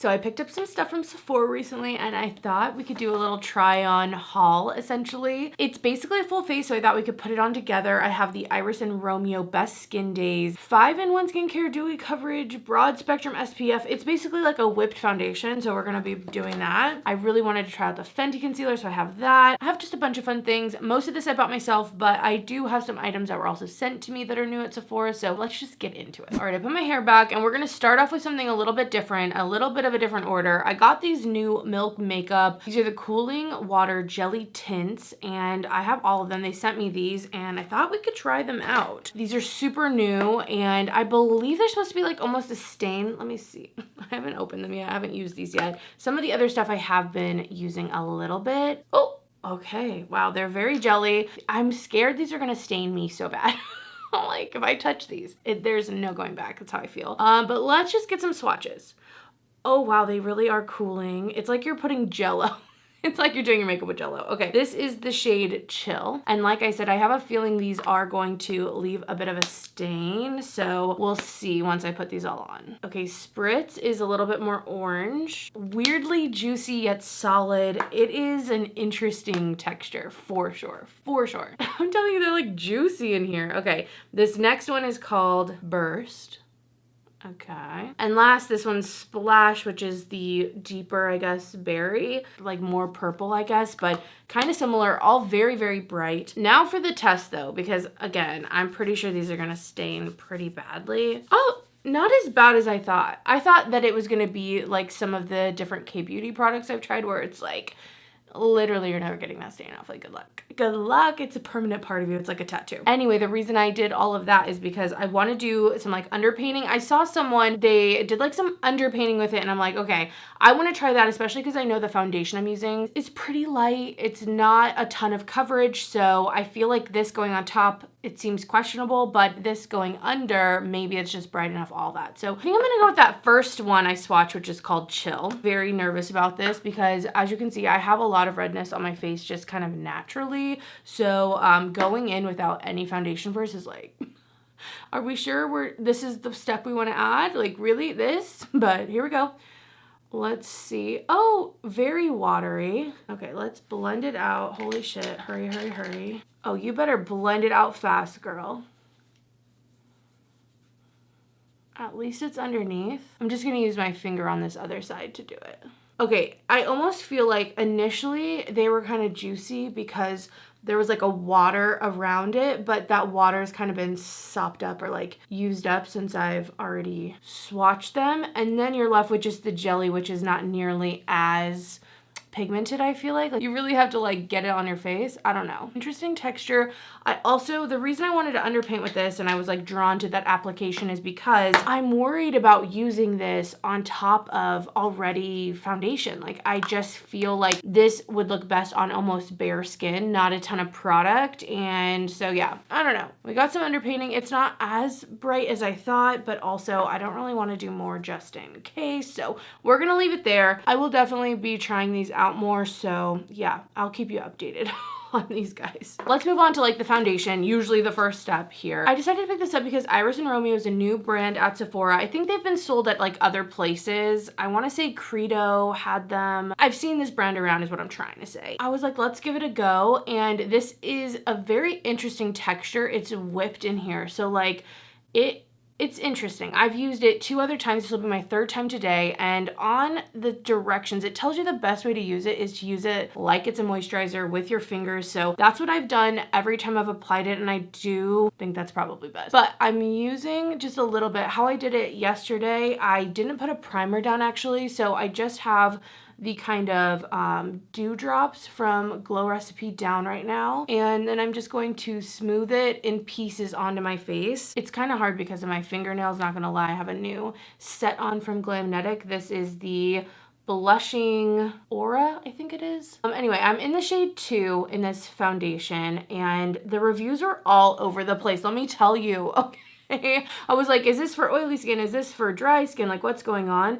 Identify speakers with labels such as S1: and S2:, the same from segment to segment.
S1: So I picked up some stuff from Sephora recently and I thought we could do a little try on haul essentially. It's basically a full face, so I thought we could put it on together. I have the Iris&Romeo Best Skin Days 5-in-1 skincare dewy coverage broad spectrum SPF. It's basically like a whipped foundation, so we're gonna be doing that. I really wanted to try out the Fenty concealer, so I have that. I have just a bunch of fun things. Most of this I bought myself, but I do have some items that were also sent to me that are new at Sephora, so let's just get into it. All right, I put my hair back and we're gonna start off with something a little bit different, a little bit of a different order. I got these new Milk Makeup. These are the Cooling Water Jelly Tints, and I have all of them. They sent me these and I thought we could try them out. These are super new and I believe they're supposed to be like almost a stain. Let me see. I haven't opened them yet. I haven't used these yet. Some of the other stuff I have been using a little bit. Oh, okay. Wow, they're very jelly. I'm scared these are gonna stain me so bad. Like if I touch these, there's no going back. That's how I feel. But let's just get some swatches. Oh wow, they really are cooling. It's like you're putting Jello. It's like you're doing your makeup with Jello. Okay, this is the shade Chill. And like I said, I have a feeling these are going to leave a bit of a stain. So we'll see once I put these all on. Okay, Spritz is a little bit more orange. Weirdly juicy yet solid. It is an interesting texture for sure, for sure. I'm telling you, they're like juicy in here. Okay, this next one is called Burst. Okay. And last, this one's Splash, which is the deeper, I guess, berry, like more purple, I guess, but kind of similar, all very, very bright. Now for the test though, because again, I'm pretty sure these are gonna stain pretty badly. Oh, not as bad as I thought. I thought that it was gonna be like some of the different K-beauty products I've tried where it's like, literally you're never getting that stain off. Like, good luck. Good luck. It's a permanent part of you. It's like a tattoo. Anyway, the reason I did all of that is because I want to do some like underpainting. I saw someone, they did like some underpainting with it and I'm like, okay, I want to try that, especially because I know the foundation I'm using is pretty light. It's not a ton of coverage. So I feel like this going on top, it seems questionable, but this going under, maybe it's just bright enough, all that. So I think I'm gonna go with that first one I swatched, which is called Chill. Very nervous about this because as you can see, I have a lot of redness on my face just kind of naturally. So going in without any foundation first is like, are we sure this is the step we wanna add? Like really this? But here we go. Let's see. Oh, very watery. Okay, let's blend it out. Holy shit, hurry, hurry, hurry. Oh, you better blend it out fast, girl. At least it's underneath. I'm just gonna use my finger on this other side to do it. Okay, I almost feel like initially they were kind of juicy because there was like a water around it, but that water has kind of been sopped up or like used up since I've already swatched them. And then you're left with just the jelly, which is not nearly as pigmented, I feel like. You really have to like get it on your face. I don't know. Interesting texture. The reason I wanted to underpaint with this and I was like drawn to that application is because I'm worried about using this on top of already foundation. Like I just feel like this would look best on almost bare skin, not a ton of product. And so yeah, I don't know. We got some underpainting. It's not as bright as I thought, but also I don't really want to do more just in case. So we're gonna leave it there. I will definitely be trying these out more. So yeah, I'll keep you updated on these guys. Let's move on to like the foundation, usually the first step here. I decided to pick this up because Iris&Romeo is a new brand at Sephora. I think they've been sold at like other places. I want to say Credo had them. I've seen this brand around is what I'm trying to say. I was like, let's give it a go. And this is a very interesting texture. It's whipped in here. So like it's interesting. I've used it 2 other times. This will be my 3rd time today. And on the directions, it tells you the best way to use it is to use it like it's a moisturizer with your fingers. So that's what I've done every time I've applied it. And I do think that's probably best. But I'm using just a little bit. How I did it yesterday, I didn't put a primer down actually. So I just have the kind of dewdrops from Glow Recipe down right now. And then I'm just going to smooth it in pieces onto my face. It's kind of hard because of my fingernails, not gonna lie. I have a new set on from Glamnetic. This is the Blushing Aura, I think it is. Anyway, I'm in the shade 2 in this foundation and the reviews are all over the place. Let me tell you, okay. I was like, is this for oily skin? Is this for dry skin? Like what's going on?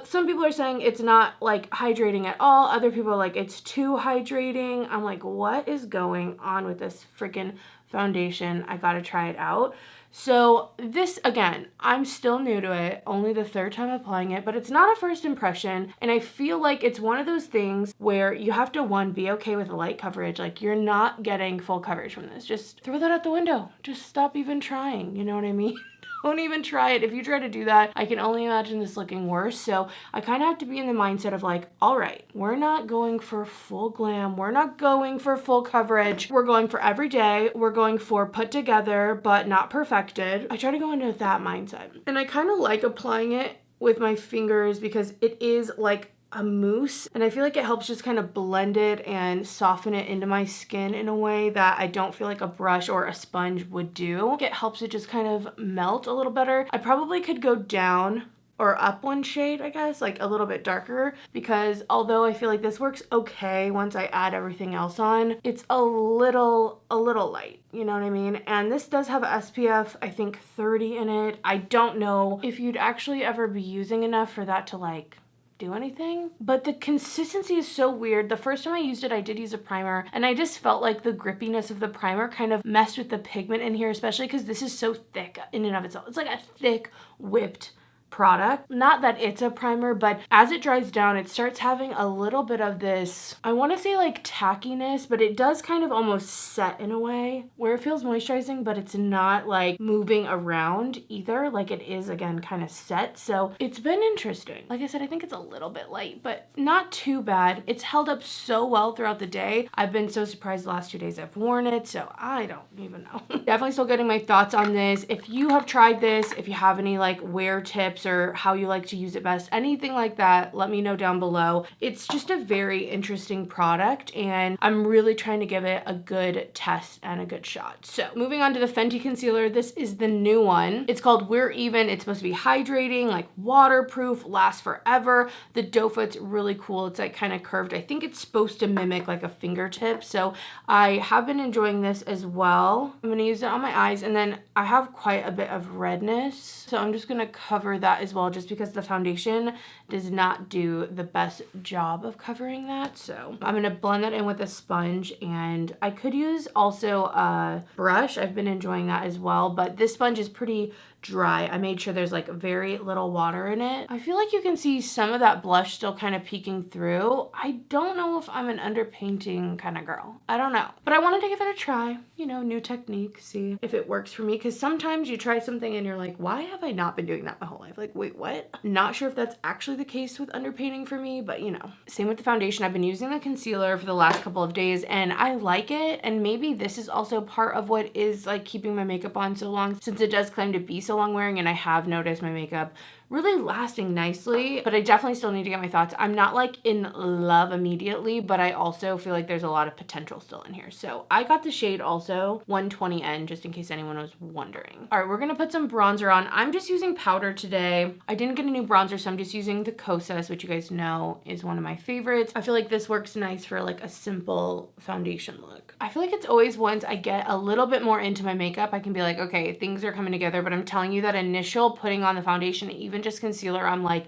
S1: Some people are saying it's not like hydrating at all. Other people are like, it's too hydrating. I'm like, what is going on with this freaking foundation? I gotta try it out. So this, again, I'm still new to it, only the third time applying it, but it's not a first impression. And I feel like it's one of those things where you have to, one, be okay with the light coverage. Like, you're not getting full coverage from this. Just throw that out the window. Just stop even trying. You know what I mean? Don't even try it. If you try to do that, I can only imagine this looking worse. So I kind of have to be in the mindset of like, all right, we're not going for full glam. We're not going for full coverage. We're going for every day. We're going for put together, but not perfected. I try to go into that mindset. And I kind of like applying it with my fingers because it is like a mousse, and I feel like it helps just kind of blend it and soften it into my skin in a way that I don't feel like a brush or a sponge would do. It helps it just kind of melt a little better. I probably could go down or up one shade, I guess, like a little bit darker, because although I feel like this works okay once I add everything else on, it's a little light, you know what I mean? And this does have SPF, I think 30 in it. I don't know if you'd actually ever be using enough for that to like do anything, but the consistency is so weird. The first time I used it, I did use a primer, and I just felt like the grippiness of the primer kind of messed with the pigment in here, especially because this is so thick in and of itself. It's like a thick whipped product. Not that it's a primer, but as it dries down, it starts having a little bit of this, I want to say like tackiness, but it does kind of almost set in a way where it feels moisturizing, but it's not like moving around either. Like it is, again, kind of set. So it's been interesting. Like I said, I think it's a little bit light, but not too bad. It's held up so well throughout the day. I've been so surprised the last 2 days I've worn it, so I don't even know. Definitely still getting my thoughts on this. If you have tried this, if you have any like wear tips or how you like to use it best, anything like that, let me know down below. It's just a very interesting product, and I'm really trying to give it a good test and a good shot. So moving on to the Fenty concealer, this is the new one. It's called We're Even. It's supposed to be hydrating, like waterproof, lasts forever. The doe foot's really cool. It's like kind of curved. I think it's supposed to mimic like a fingertip. So I have been enjoying this as well. I'm gonna use it on my eyes, and then I have quite a bit of redness, so I'm just gonna cover that as well, just because the foundation does not do the best job of covering that. So I'm gonna blend that in with a sponge, and I could use also a brush. I've been enjoying that as well, but this sponge is pretty dry. I made sure there's like very little water in it. I feel like you can see some of that blush still kind of peeking through. I don't know if I'm an underpainting kind of girl. I don't know, but I wanted to give it a try. You know, new technique, see if it works for me, because sometimes you try something and you're like, why have I not been doing that my whole life? Like, wait, what? Not sure if that's actually the case with underpainting for me, but you know. Same with the foundation. I've been using the concealer for the last couple of days, and I like it, and maybe this is also part of what is like keeping my makeup on so long, since it does claim to be so long wearing, and I have noticed my makeup really lasting nicely, but I definitely still need to get my thoughts. I'm not like in love immediately, but I also feel like there's a lot of potential still in here. So I got the shade also 120N, just in case anyone was wondering. All right, we're gonna put some bronzer on. I'm just using powder today. I didn't get a new bronzer, so I'm just using the Kosas, which you guys know is one of my favorites. I feel like this works nice for like a simple foundation look. I feel like it's always once I get a little bit more into my makeup, I can be like, okay, things are coming together, but I'm telling you that initial putting on the foundation, even just concealer, I'm like,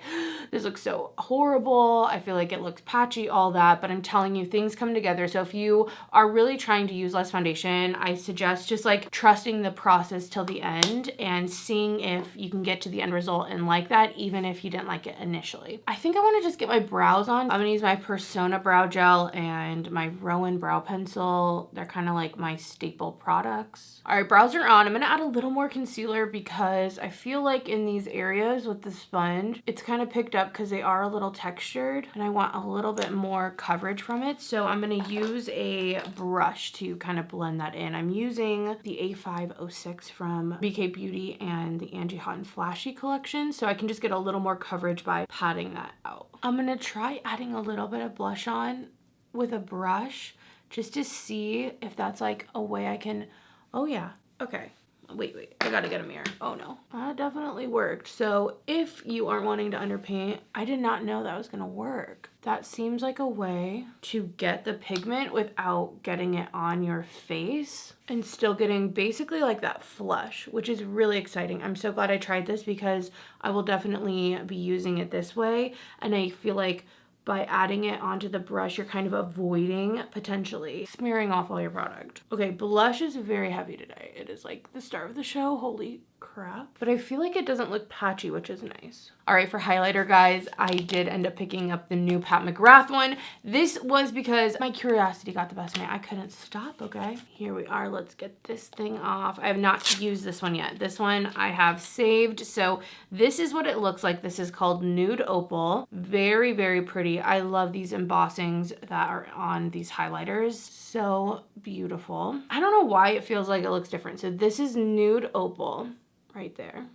S1: this looks so horrible. I feel like it looks patchy, all that, but I'm telling you, things come together. So if you are really trying to use less foundation, I suggest just like trusting the process till the end and seeing if you can get to the end result and like that, even if you didn't like it initially. I think I want to just get my brows on. I'm gonna use my Persona brow gel and my Rowan brow pencil. They're kind of like my staple products. All right, brows are on. I'm gonna add a little more concealer because I feel like in these areas with the sponge, it's kind of picked up because they are a little textured, and I want a little bit more coverage from it. So I'm gonna use a brush to kind of blend that in. I'm using the A506 from BK Beauty and the Angie Hot and Flashy collection, so I can just get a little more coverage by patting that out. I'm gonna try adding a little bit of blush on with a brush just to see if that's like a way I can, oh yeah, okay. Wait, I gotta get a mirror. Oh no, that definitely worked. So if you aren't wanting to underpaint, I did not know that was gonna work. That seems like a way to get the pigment without getting it on your face and still getting basically like that flush, which is really exciting. I'm so glad I tried this because I will definitely be using it this way. And I feel like by adding it onto the brush, you're kind of avoiding potentially smearing off all your product. Okay, blush is very heavy today. It is like the star of the show. Holy crap. But I feel like it doesn't look patchy, which is nice. All right, for highlighter, guys, I did end up picking up the new Pat McGrath one. This was because my curiosity got the best of me. I couldn't stop, okay? Here we are. Let's get this thing off. I have not used this one yet. This one I have saved. So this is what it looks like. This is called Nude Opal. Very, very pretty. I love these embossings that are on these highlighters. So beautiful. I don't know why it feels like it looks different. So this is Nude Opal right there.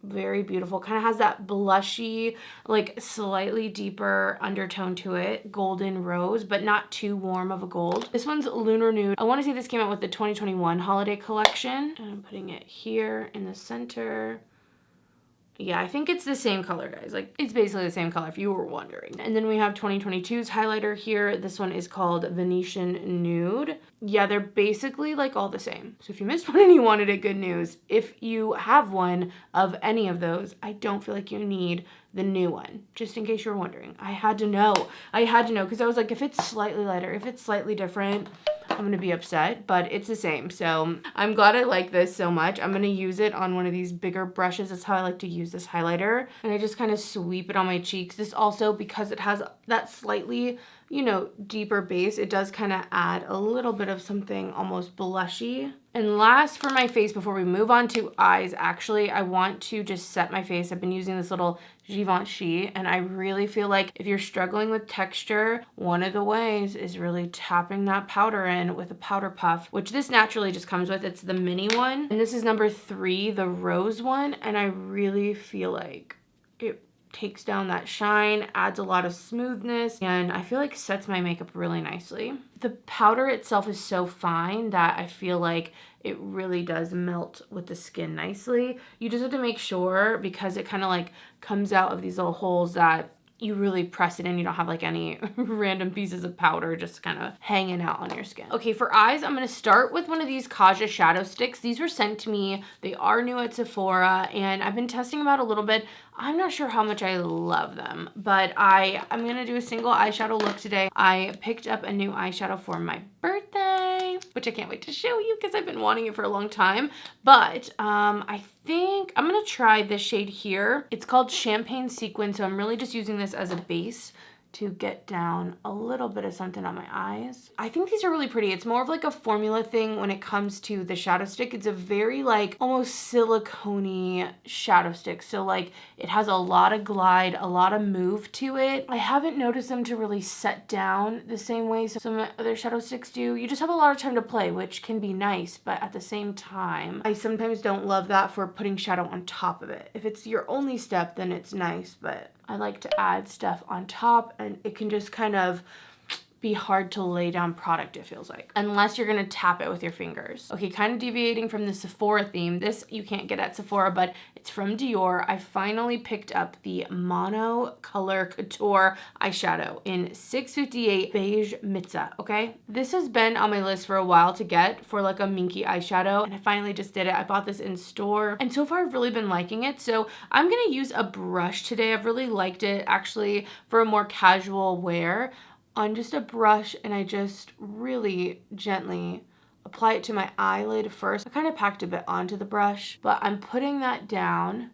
S1: Very beautiful. Kind of has that blushy, like slightly deeper undertone to it. Golden rose, but not too warm of a gold. This one's Lunar Nude. I want to say this came out with the 2021 holiday collection. And I'm putting it here in the center. Yeah, I think it's the same color, guys. Like, it's basically the same color if you were wondering. And then we have 2022's highlighter here. This one is called Venetian Nude. Yeah, they're basically like all the same. So if you missed one and you wanted it, good news. If you have one of any of those, I don't feel like you need the new one. Just in case you were wondering. I had to know. I had to know because I was like, if it's slightly lighter, if it's slightly different, I'm gonna be upset, but it's the same. So I'm glad I like this so much. I'm gonna use it on one of these bigger brushes. That's how I like to use this highlighter. And I just kind of sweep it on my cheeks. This also, because it has that slightly, you know, deeper base, it does kind of add a little bit of something almost blushy. And last for my face, before we move on to eyes, actually, I want to just set my face. I've been using this little Givenchy, and I really feel like if you're struggling with texture, one of the ways is really tapping that powder in with a powder puff, which this naturally just comes with. It's the mini one, and this is number 3, the rose one, and I really feel like it takes down that shine, adds a lot of smoothness, and I feel like sets my makeup really nicely. The powder itself is so fine that I feel like it really does melt with the skin nicely. You just have to make sure, because it kind of like comes out of these little holes, that you really press it in. You don't have like any random pieces of powder just kind of hanging out on your skin. Okay, for eyes, I'm going to start with one of these Kaja shadow sticks. These were sent to me. They are new at Sephora, and I've been testing them out a little bit. I'm not sure how much I love them, but I'm going to do a single eyeshadow look today. I picked up a new eyeshadow for my birthday, which I can't wait to show you because I've been wanting it for a long time. But I think I'm going to try this shade here. It's called Champagne Sequin, so I'm really just using this as a base to get down a little bit of something on my eyes. I think these are really pretty. It's more of like a formula thing when it comes to the shadow stick. It's a very like almost silicone-y shadow stick. So like it has a lot of glide, a lot of move to it. I haven't noticed them to really set down the same way some other shadow sticks do. You just have a lot of time to play, which can be nice, but at the same time, I sometimes don't love that for putting shadow on top of it. If it's your only step, then it's nice, but I like to add stuff on top, and it can just kind of be hard to lay down product, it feels like, unless you're gonna tap it with your fingers. Okay, kind of deviating from the Sephora theme. This you can't get at Sephora, but it's from Dior. I finally picked up the Mono Color Couture eyeshadow in 658 Beige Mitza, okay? This has been on my list for a while to get for like a minky eyeshadow, and I finally just did it. I bought this in store, and so far I've really been liking it. So I'm gonna use a brush today. I've really liked it actually for a more casual wear, on just a brush, and I just really gently apply it to my eyelid first. I kind of packed a bit onto the brush, but I'm putting that down,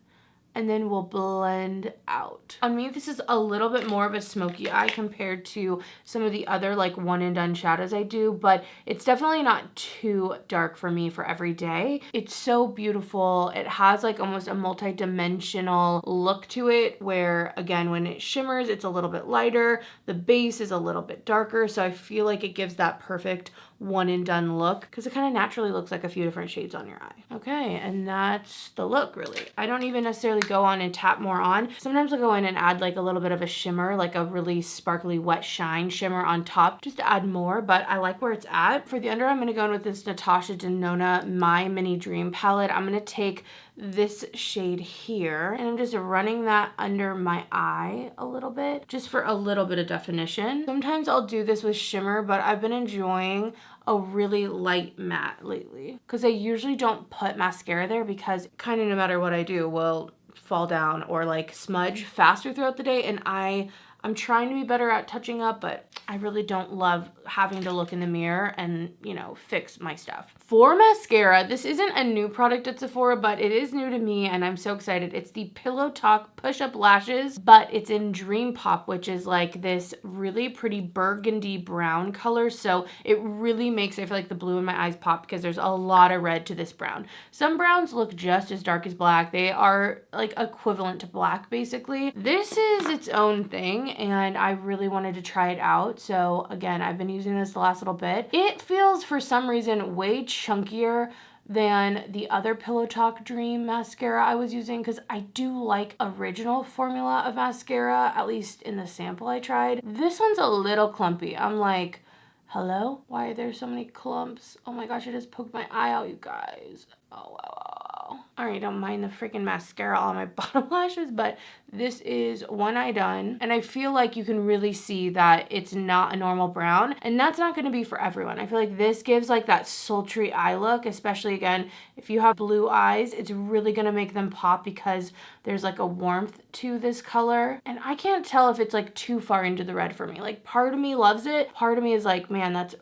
S1: and then we'll blend out. On me, this is a little bit more of a smoky eye compared to some of the other like one and done shadows I do, but it's definitely not too dark for me for every day. It's so beautiful. It has like almost a multi-dimensional look to it where, again, when it shimmers, it's a little bit lighter. The base is a little bit darker, so I feel like it gives that perfect one and done look because it kind of naturally looks like a few different shades on your eye. Okay, and that's the look really. I don't even necessarily go on and tap more on. Sometimes I'll go in and add like a little bit of a shimmer, like a really sparkly wet shine shimmer on top just to add more, but I like where it's at. For the under, I'm going to go in with this Natasha Denona My Mini Dream palette. I'm going to take this shade here, and I'm just running that under my eye a little bit, just for a little bit of definition. Sometimes I'll do this with shimmer, but I've been enjoying a really light matte lately because I usually don't put mascara there because kind of no matter what I do will fall down or like smudge faster throughout the day, and I I'm trying to be better at touching up, but I really don't love having to look in the mirror and, you know, fix my stuff. For mascara, this isn't a new product at Sephora, but it is new to me and I'm so excited. It's the Pillow Talk Push-Up Lashes, but it's in Dream Pop, which is like this really pretty burgundy brown color. So it really makes, I feel like, the blue in my eyes pop because there's a lot of red to this brown. Some browns look just as dark as black. They are like equivalent to black basically. This is its own thing and I really wanted to try it out. So again, I've been using this the last little bit. It feels for some reason way chunkier than the other Pillow Talk Dream mascara I was using because I do like original formula of mascara, at least in the sample I tried. This one's a little clumpy. I'm like, hello? Why are there so many clumps? Oh my gosh, I just poked my eye out, you guys. Oh, wow. All right, don't mind the freaking mascara on my bottom lashes, but this is one eye done. And I feel like you can really see that it's not a normal brown, and that's not gonna be for everyone. I feel like this gives like that sultry eye look, especially again, if you have blue eyes, it's really gonna make them pop because there's like a warmth to this color. And I can't tell if it's like too far into the red for me. Like part of me loves it. Part of me is like, man, that's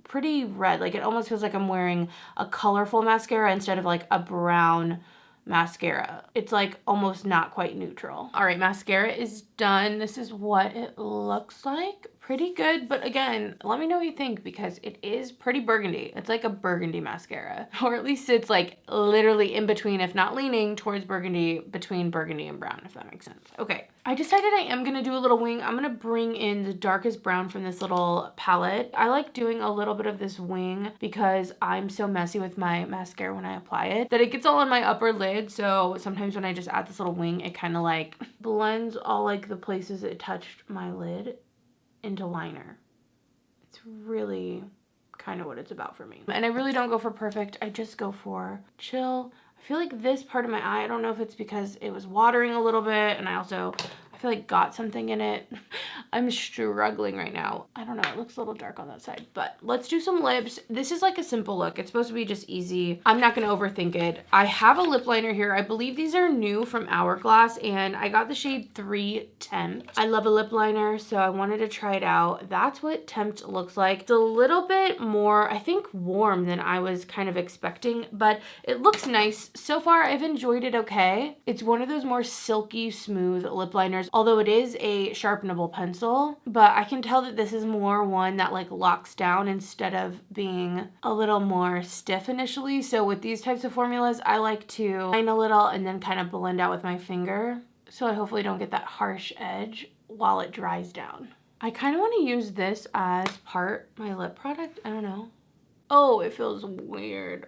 S1: pretty red. Like it almost feels like I'm wearing a colorful mascara instead of like a brown mascara. It's like almost not quite neutral. All right, mascara is done. This is what it looks like. Pretty good, but again, let me know what you think because it is pretty burgundy. It's like a burgundy mascara, or at least it's like literally in between, if not leaning towards burgundy, between burgundy and brown, if that makes sense. Okay, I decided I am gonna do a little wing. I'm gonna bring in the darkest brown from this little palette. I like doing a little bit of this wing because I'm so messy with my mascara when I apply it that it gets all on my upper lid. So sometimes when I just add this little wing, it kind of like blends all like the places it touched my lid into liner. It's really kind of what it's about for me. And I really don't go for perfect. I just go for chill. I feel like this part of my eye, I don't know if it's because it was watering a little bit and I feel like got something in it. I'm struggling right now. I don't know, it looks a little dark on that side, but let's do some lips. This is like a simple look. It's supposed to be just easy. I'm not gonna overthink it. I have a lip liner here. I believe these are new from Hourglass and I got the shade 3 Tempt. I love a lip liner, so I wanted to try it out. That's what Tempt looks like. It's a little bit more, I think, warm than I was kind of expecting, but it looks nice. So far, I've enjoyed it okay. It's one of those more silky, smooth lip liners, although it is a sharpenable pencil, but I can tell that this is more one that like locks down instead of being a little more stiff initially. So with these types of formulas, I like to line a little and then kind of blend out with my finger. So I hopefully don't get that harsh edge while it dries down. I kind of want to use this as part my lip product. I don't know. Oh, it feels weird.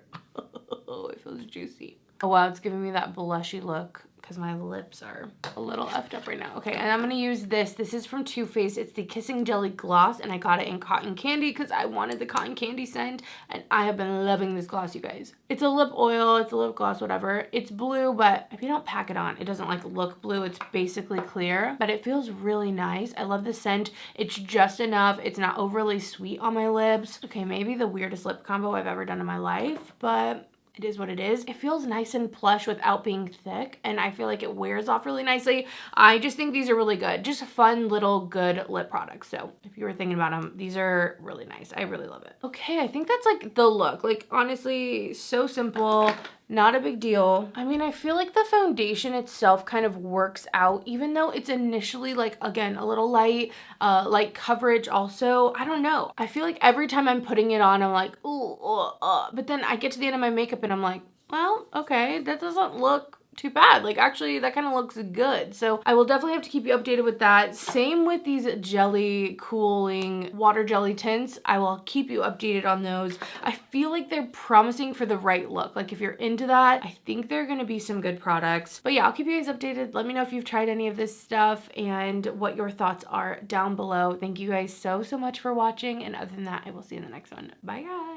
S1: Oh, it feels juicy. Oh wow, it's giving me that blushy look because my lips are a little effed up right now. Okay, and I'm gonna use this. This is from Too Faced. It's the Kissing Jelly Gloss, and I got it in Cotton Candy because I wanted the Cotton Candy scent, and I have been loving this gloss, you guys. It's a lip oil, it's a lip gloss, whatever. It's blue, but if you don't pack it on, it doesn't like look blue. It's basically clear, but it feels really nice. I love the scent. It's just enough. It's not overly sweet on my lips. Okay, maybe the weirdest lip combo I've ever done in my life, but it is what it is. It feels nice and plush without being thick, and I feel like it wears off really nicely. I just think these are really good. Just fun little good lip products. So if you were thinking about them, these are really nice. I really love it. Okay, I think that's like the look. Like honestly, so simple. Not a big deal. I mean, I feel like the foundation itself kind of works out, even though it's initially like, again, a little light, light coverage also. I don't know. I feel like every time I'm putting it on, I'm like, ooh, but then I get to the end of my makeup and I'm like, well, okay, that doesn't look too bad. Like actually that kind of looks good. So I will definitely have to keep you updated with that. Same with these jelly cooling water jelly tints. I will keep you updated on those. I feel like they're promising for the right look. Like if you're into that, I think they're going to be some good products. But yeah, I'll keep you guys updated. Let me know if you've tried any of this stuff and what your thoughts are down below. Thank you guys so much for watching. And other than that, I will see you in the next one. Bye guys.